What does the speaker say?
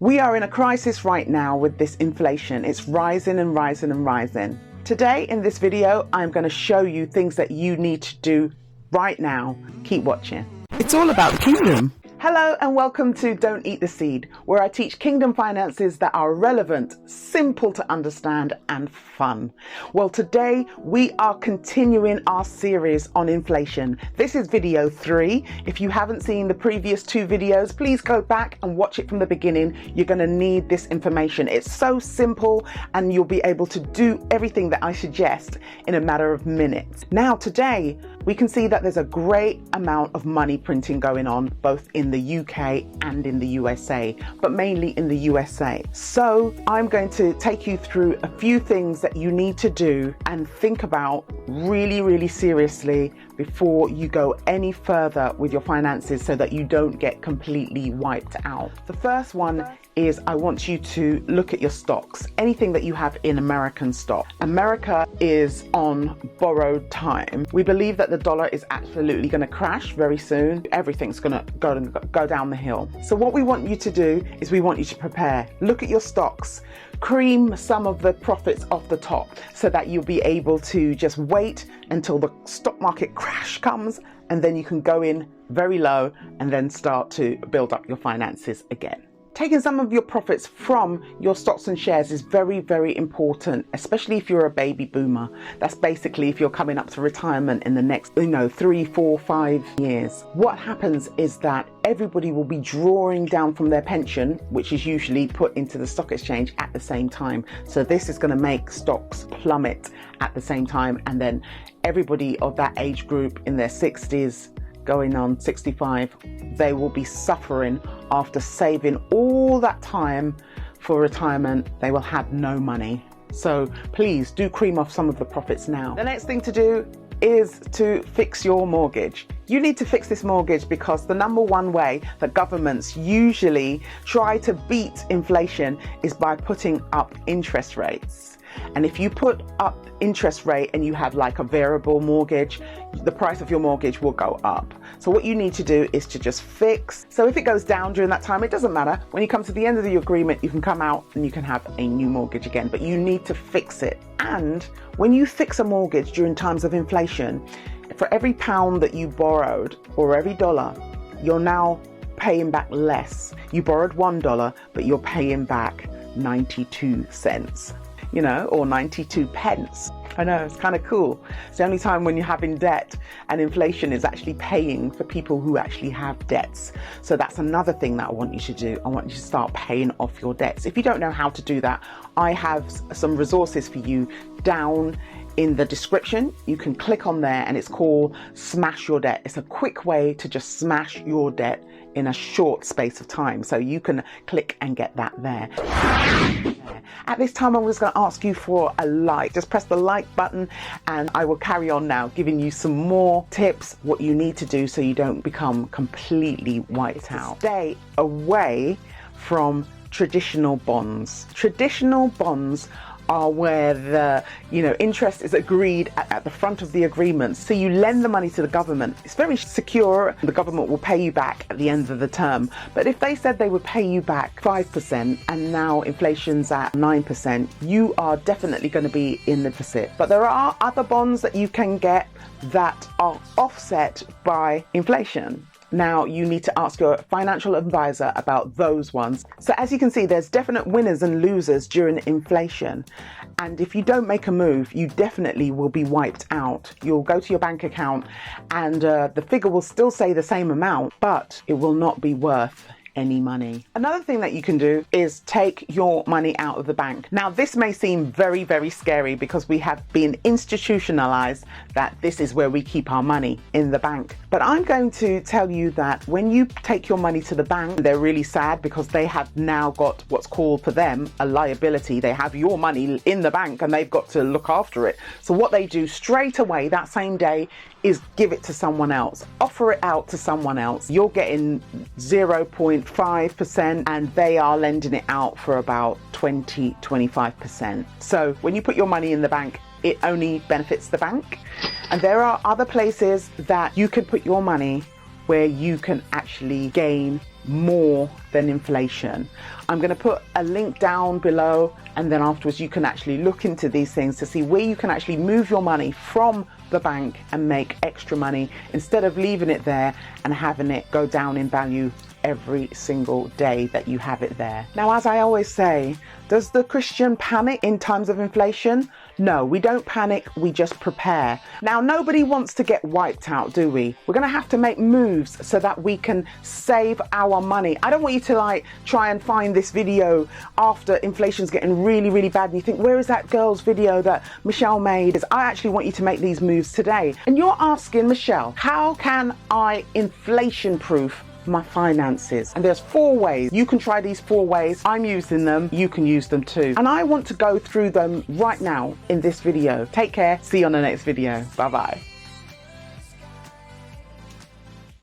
We are in a crisis right now with this inflation. It's rising and rising and rising. Today in this video, I'm going to show you things that you need to do right now. Keep watching. It's all about the kingdom. Hello and welcome to Don't Eat the Seed, where I teach kingdom finances that are relevant, simple to understand and fun. Well, today we are continuing our series on inflation. This is video 3. If you haven't seen the previous 2 videos, please go back and watch it from the beginning. You're going to need this information. It's so simple and you'll be able to do everything that I suggest in a matter of minutes. Now, today we can see that there's a great amount of money printing going on both in the UK and in the USA, but mainly in the USA. So I'm going to take you through a few things that you need to do and think about really seriously before you go any further with your finances so that you don't get completely wiped out. The first one is I want you to look at your stocks, anything that you have in American stock. America is on borrowed time. We believe that the dollar is absolutely going to crash very soon. Everything's going to go down the hill. So what we want you to do is we want you to prepare. Look at your stocks. Cream some of the profits off the top so that you'll be able to just wait until the stock market crash comes, and then you can go in very low and then start to build up your finances again. Taking some of your profits from your stocks and shares is very important, especially if you're a baby boomer. That's basically if you're coming up to retirement in the next 3, 4, 5 years. What happens is that everybody will be drawing down from their pension, which is usually put into the stock exchange at the same time. So this is going to make stocks plummet at the same time, and then everybody of that age group in their 60s going on 65, they will be suffering after saving all that time for retirement. They will have no money. So please do cream off some of the profits now. The next thing to do is to fix your mortgage. You need to fix this mortgage because the number one way that governments usually try to beat inflation is by putting up interest rates. And if you put up interest rate and you have like a variable mortgage, the price of your mortgage will go up. So what you need to do is to just fix. So if it goes down during that time, it doesn't matter. When you come to the end of the agreement, you can come out and you can have a new mortgage again, but you need to fix it. And when you fix a mortgage during times of inflation, for every pound that you borrowed or every dollar, you're now paying back less. You borrowed $1, but you're paying back 92 cents. Or 92 pence. I know, it's kind of cool. It's the only time when you're having debt and inflation is actually paying for people who actually have debts. So that's another thing that I want you to do. I want you to start paying off your debts. If you don't know how to do that, I have some resources for you down in the description. You can click on there and it's called Smash Your Debt. It's a quick way to just smash your debt in a short space of time. So you can click and get that there. At this time, I'm just going to ask you for a like. Just press the like button and I will carry on now giving you some more tips, what you need to do so you don't become completely wiped out. Stay away from traditional bonds. Traditional bonds are where the interest is agreed at the front of the agreement. So you lend the money to the government. It's very secure. The government will pay you back at the end of the term. But if they said they would pay you back 5% and now inflation's at 9%, you are definitely going to be in the deficit. But there are other bonds that you can get that are offset by inflation. Now you need to ask your financial advisor about those ones. So as you can see, there's definite winners and losers during inflation. And if you don't make a move, you definitely will be wiped out. You'll go to your bank account and the figure will still say the same amount, but it will not be worth any money. Another thing that you can do is take your money out of the bank. Now, this may seem very scary because we have been institutionalized that this is where we keep our money, in the bank. But I'm going to tell you that when you take your money to the bank, they're really sad because they have now got what's called for them a liability. They have your money in the bank and they've got to look after it. So what they do straight away that same day is give it to someone else, offer it out to someone else. You're getting 0.5% and they are lending it out for about 20-25%. So when you put your money in the bank, it only benefits the bank. And there are other places that you can put your money where you can actually gain more than inflation. I'm going to put a link down below, and then afterwards you can actually look into these things to see where you can actually move your money from the bank and make extra money instead of leaving it there and having it go down in value every single day that you have it there. Now, as I always say, does the Christian panic in times of inflation? No, we don't panic, we just prepare. Now, nobody wants to get wiped out, do we? We're going to have to make moves so that we can save our money. I don't want you to try and find this video after inflation's getting really, really bad and you think, where is that girl's video that Michelle made? I actually want you to make these moves today. And you're asking, Michelle, how can I inflation proof my finances? And there's 4 ways. You can try these 4 ways. I'm using them. You can use them too. And I want to go through them right now in this video. Take care. See you on the next video. Bye bye.